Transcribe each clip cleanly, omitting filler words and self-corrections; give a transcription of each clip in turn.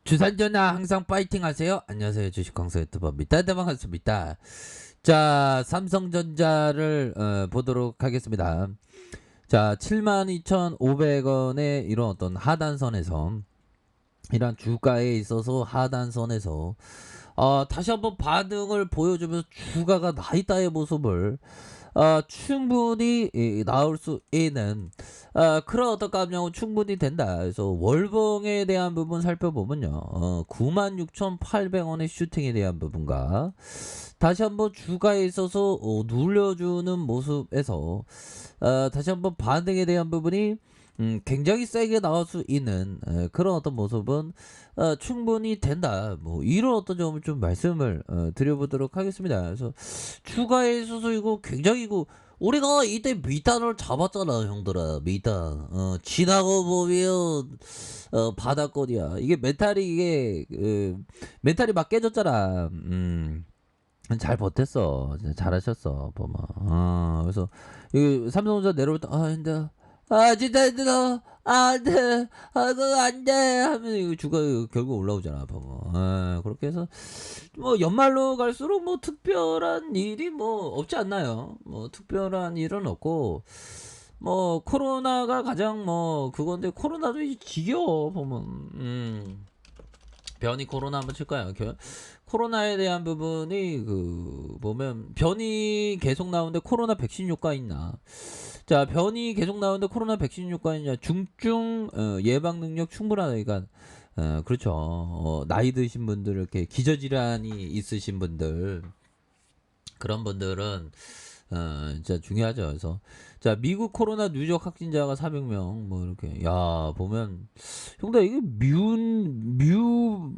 주산전화 항상 파이팅 하세요. 안녕하세요. 주식광수 유튜버입니다. 네, 반갑습니다. 자, 삼성전자를 보도록 하겠습니다. 자, 72,500원의 이런 어떤 하단선에서, 이런 주가에 있어서 하단선에서 다시 한번 반응을 보여주면서 주가가 나이다의 모습을 충분히 나올 수 있는 그런 어떤 감량은 충분히 된다. 그래서 월봉에 대한 부분 살펴보면요, 96,800원의 슈팅에 대한 부분과 다시 한번 주가에 있어서 눌려주는 모습에서 다시 한번 반등에 대한 부분이 굉장히 세게 나올 수 있는 그런 어떤 모습은 충분히 된다. 뭐 이런 어떤 점을 좀 말씀을 드려보도록 하겠습니다. 그래서 추가에 있어서 이거 굉장히 이거 우리가 이때 밑단을 잡았잖아, 형들아. 밑단 지나고 보면 바닥권이야. 이게 멘탈이 멘탈이 막 깨졌잖아. 잘 버텼어. 진짜 잘하셨어. 보면. 그래서 이 삼성전자 내려올 때 힘들어. 진짜 힘들어. 안돼. 그거 안돼. 하면 이거 주가 결국 올라오잖아. 보면. 그렇게 해서 뭐 연말로 갈수록 뭐 특별한 일이 뭐 없지 않나요? 뭐 특별한 일은 없고, 뭐 코로나가 가장 뭐 그건데, 코로나도 이제 지겨워 보면. 변이 코로나 한번 칠까요? 코로나에 대한 부분이 보면 변이 계속 나오는데 코로나 백신 효과 있나? 자, 변이 계속 나오는데 코로나 백신 효과 있냐? 중증 예방 능력 충분하다. 그러니까 그렇죠. 나이 드신 분들, 이렇게 기저질환이 있으신 분들, 그런 분들은 진짜 중요하죠. 그래서 자, 미국 코로나 누적 확진자가 400명 뭐 이렇게, 야 보면 형들, 이게 뮤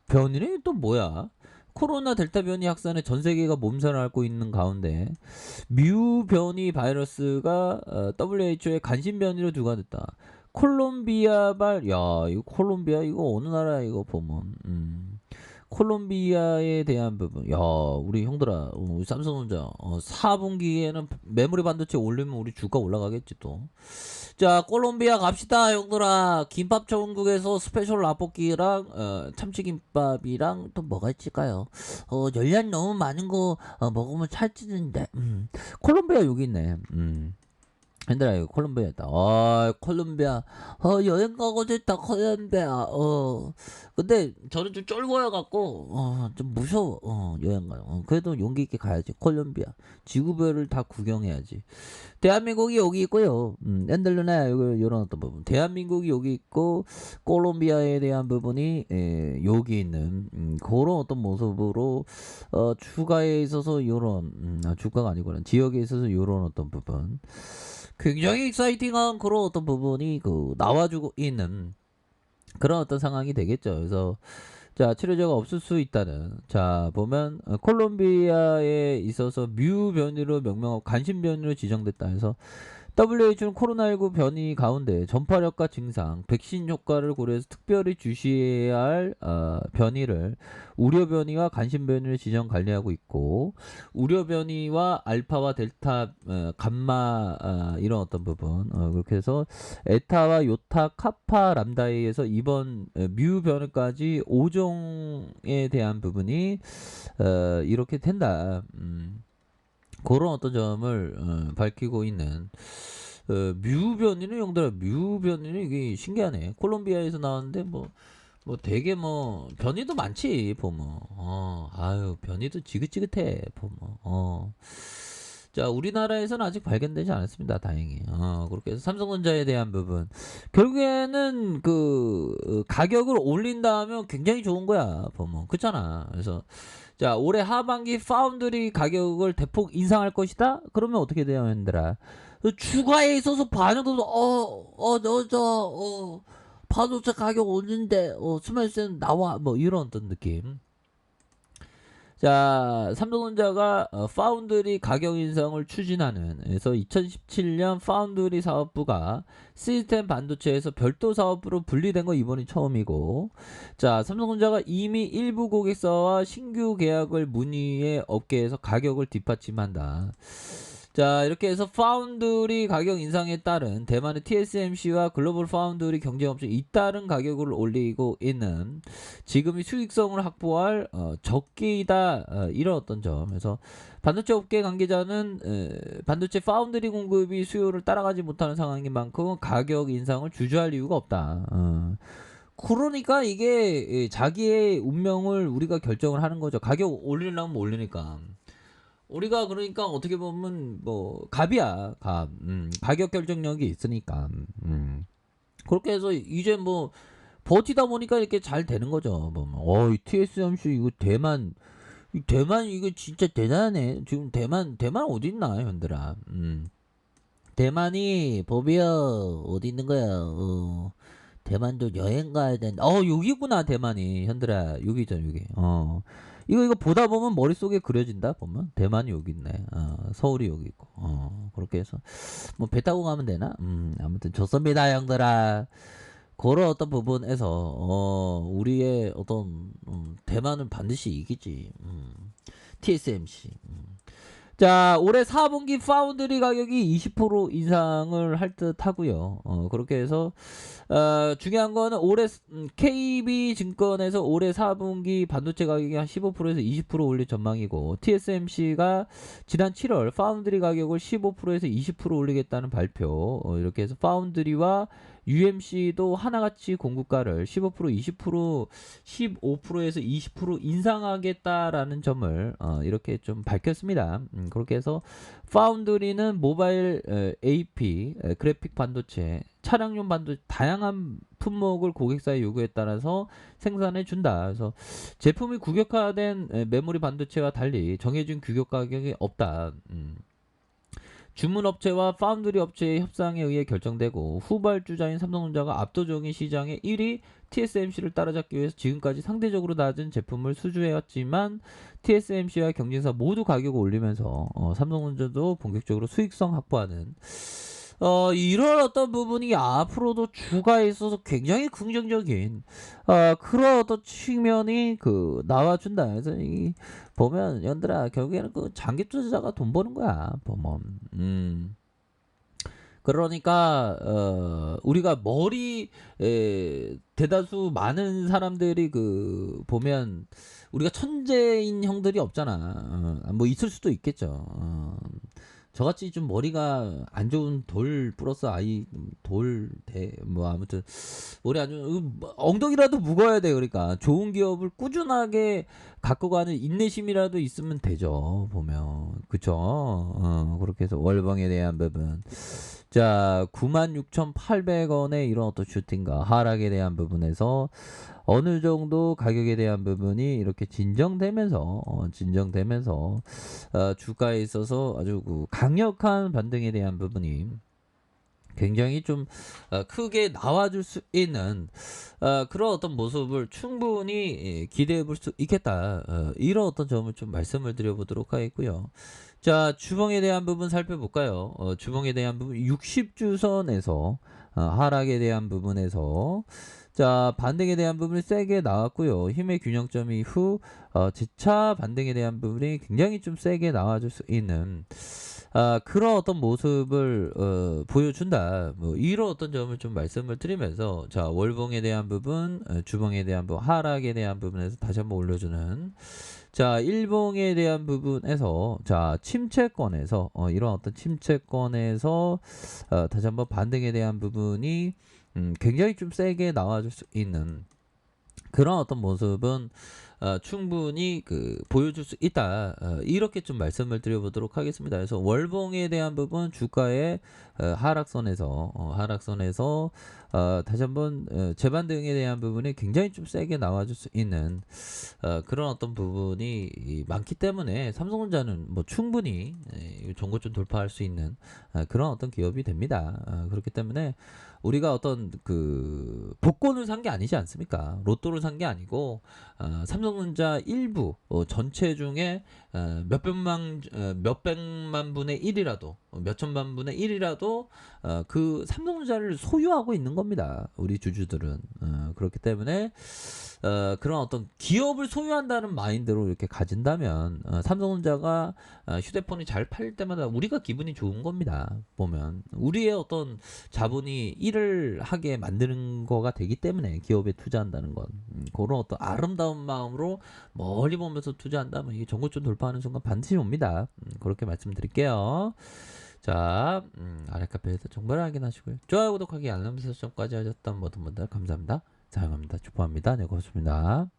변이네. 또 뭐야? 코로나 델타 변이 확산에 전 세계가 몸살을 앓고 있는 가운데 뮤 변이 바이러스가 WHO의 간신 변이로 누가됐다. 콜롬비아발, 야 이거 콜롬비아, 이거 어느 나라야 이거 보면. 콜롬비아에 대한 부분, 야 우리 형들아, 우리 삼성전자 4분기에는 메모리 반도체 올리면 우리 주가 올라가겠지 또. 자, 콜롬비아 갑시다 형들아. 김밥 천국에서 스페셜 라볶이랑 참치김밥이랑 또 뭐가 있을까요? 열량 너무 많은 거 먹으면 살찌는데. 콜롬비아 여기 있네. 얘들아, 이거 콜롬비아다. 콜롬비아. 여행 가고 싶다, 콜롬비아. 근데 저는 좀 쫄보여갖고, 좀 무서워. 여행 가요. 그래도 용기 있게 가야지. 콜롬비아. 지구별을 다 구경해야지. 대한민국이 여기 있고요. 엔들루나, 요런 어떤 부분. 대한민국이 여기 있고, 콜롬비아에 대한 부분이, 여기 있는, 그런 어떤 모습으로, 주가에 있어서 요런, 주가가 아니구나. 지역에 있어서 요런 어떤 부분. 굉장히 익사이팅한 그런 어떤 부분이 나와주고 있는 그런 어떤 상황이 되겠죠. 그래서 자, 치료제가 없을 수 있다는, 자 보면 콜롬비아에 있어서 뮤 변이로 명명하고 간신 변이로 지정됐다 해서 WHO는 코로나19 변이 가운데 전파력과 증상, 백신 효과를 고려해서 특별히 주시해야 할 변이를 우려 변이와 간신 변이를 지정 관리하고 있고, 우려 변이와 알파와 델타, 감마, 이런 어떤 부분, 그렇게 해서 에타와 요타, 카파, 람다에 의해서 이번 뮤 변이까지 5종에 대한 부분이 이렇게 된다. 그런 어떤 점을 밝히고 있는 뮤 변이는, 형들아, 뮤 변이는 이게 신기하네. 콜롬비아에서 나왔는데 뭐 되게 뭐 변이도 많지 보면. 아유 변이도 지긋지긋해 보면. 자, 우리나라에서는 아직 발견되지 않았습니다, 다행히. 그렇게 해서 삼성전자에 대한 부분, 결국에는 가격을 올린다 하면 굉장히 좋은 거야 보면. 그렇잖아. 그래서 자, 올해 하반기 파운드리 가격을 대폭 인상할 것이다. 그러면 어떻게 돼요, 얘들아? 주가에 있어서 반영도 반도체 가격 올린데 스마트폰 나와, 뭐 이런 어떤 느낌. 자, 삼성전자가 파운드리 가격 인상을 추진하는, 그래서 2017년 파운드리 사업부가 시스템 반도체에서 별도 사업부로 분리된 거 이번이 처음이고, 자, 삼성전자가 이미 일부 고객사와 신규 계약을 문의해 업계에서 가격을 뒷받침한다. 자, 이렇게 해서 파운드리 가격 인상에 따른 대만의 TSMC와 글로벌 파운드리 경쟁업체 잇따른 가격을 올리고 있는 지금이 수익성을 확보할 적기이다, 이런 어떤 점에서 반도체 업계 관계자는 반도체 파운드리 공급이 수요를 따라가지 못하는 상황인 만큼 가격 인상을 주저할 이유가 없다. 그러니까 이게 자기의 운명을 우리가 결정을 하는 거죠. 가격 올리려면 올리니까. 우리가 그러니까 어떻게 보면 뭐 갑이야, 갑. 가격 결정력이 있으니까. 그렇게 해서 이제 뭐 버티다 보니까 이렇게 잘 되는 거죠. 이 TSMC 이거 대만 이거 진짜 대단하네. 지금 대만 어디 있나, 현들아? 대만이 법이야 어디 있는 거야? 대만도 여행 가야 된다. 여기구나, 대만이. 현들아, 여기잖아, 여기. 이거 보다 보면 머릿속에 그려진다, 보면. 대만이 여기 있네. 서울이 여기 있고. 그렇게 해서. 뭐, 배 타고 가면 되나? 아무튼 좋습니다, 형들아. 그런 어떤 부분에서, 우리의 어떤, 대만은 반드시 이기지. TSMC. 자, 올해 4분기 파운드리 가격이 20% 인상을 할 듯 하고요. 그렇게 해서, 중요한 거는 올해, KB증권에서 올해 4분기 반도체 가격이 한 15%에서 20% 올릴 전망이고, TSMC가 지난 7월 파운드리 가격을 15%에서 20% 올리겠다는 발표, 이렇게 해서 파운드리와 UMC도 하나같이 공급가를 15%, 20%, 15%에서 20% 인상하겠다라는 점을 이렇게 좀 밝혔습니다. 그렇게 해서 파운드리는 모바일 AP, 그래픽 반도체, 차량용 반도체 다양한 품목을 고객사의 요구에 따라서 생산해 준다. 그래서 제품이 규격화된 메모리 반도체와 달리 정해진 규격 가격이 없다. 주문 업체와 파운드리 업체의 협상에 의해 결정되고 후발주자인 삼성전자가 압도적인 시장의 1위 TSMC를 따라잡기 위해서 지금까지 상대적으로 낮은 제품을 수주해왔지만 TSMC와 경쟁사 모두 가격을 올리면서 삼성전자도 본격적으로 수익성 확보하는 이런 어떤 부분이 앞으로도 주가에 있어서 굉장히 긍정적인 그런 어떤 측면이 나와준다. 그래서 보면 연들아, 결국에는 장기 투자자가 돈 버는 거야, 보면. 그러니까 우리가 대다수 많은 사람들이 보면 우리가 천재인 형들이 없잖아. 뭐 있을 수도 있겠죠. 저같이 좀 머리가 안 좋은 돌 플러스 아이 뭐 아무튼 머리 안 좋은 엉덩이라도 무거워야 돼. 그러니까 좋은 기업을 꾸준하게 갖고 가는 인내심이라도 있으면 되죠, 보면. 그쵸? 그렇게 해서 월봉에 대한 부분. 자, 96,800원의 이런 어떤 슈팅과 하락에 대한 부분에서 어느 정도 가격에 대한 부분이 이렇게 진정되면서 주가에 있어서 아주 강력한 반등에 대한 부분이 굉장히 좀 크게 나와줄 수 있는 그런 어떤 모습을 충분히 기대해 볼 수 있겠다. 이런 어떤 점을 좀 말씀을 드려보도록 하겠고요. 자, 주봉에 대한 부분 살펴볼까요? 주봉에 대한 부분 60주선에서 하락에 대한 부분에서 자, 반등에 대한 부분이 세게 나왔고요. 힘의 균형점 이후 재차 반등에 대한 부분이 굉장히 좀 세게 나와줄 수 있는 그런 어떤 모습을 보여준다. 뭐 이런 어떤 점을 좀 말씀을 드리면서 자, 월봉에 대한 부분, 주봉에 대한 부분, 하락에 대한 부분에서 다시 한번 올려주는 자, 일봉에 대한 부분에서 자, 침체권에서 이런 어떤 침체권에서 다시 한번 반등에 대한 부분이 굉장히 좀 세게 나와줄 수 있는 그런 어떤 모습은 충분히 보여줄 수 있다. 이렇게 좀 말씀을 드려보도록 하겠습니다. 그래서 월봉에 대한 부분 주가의 하락선에서 다시 한번 재반등에 대한 부분이 굉장히 좀 세게 나와줄 수 있는 그런 어떤 부분이 많기 때문에 삼성전자는 뭐 충분히 전고점 돌파할 수 있는 그런 어떤 기업이 됩니다. 그렇기 때문에 우리가 어떤 복권을 산 게 아니지 않습니까? 로또를 산 게 아니고 삼성전자 일부 전체 중에 몇백만 분의 1이라도 몇 천만 분의 1이라도 그 삼성전자를 소유하고 있는 겁니다. 우리 주주들은. 그렇기 때문에 그런 어떤 기업을 소유한다는 마인드로 이렇게 가진다면 삼성전자가 휴대폰이 잘 팔릴 때마다 우리가 기분이 좋은 겁니다. 보면 우리의 어떤 자본이 일을 하게 만드는 거가 되기 때문에 기업에 투자한다는 건 그런 어떤 아름다운 마음으로 멀리 보면서 투자한다면 이게 전고점 돌파하는 순간 반드시 옵니다. 그렇게 말씀드릴게요. 자, 아랫카페에서 정보를 확인하시고요. 좋아요, 구독하기, 알람 설정까지 하셨던 모든 분들 감사합니다. 사용합니다. 축복합니다. 네, 고맙습니다.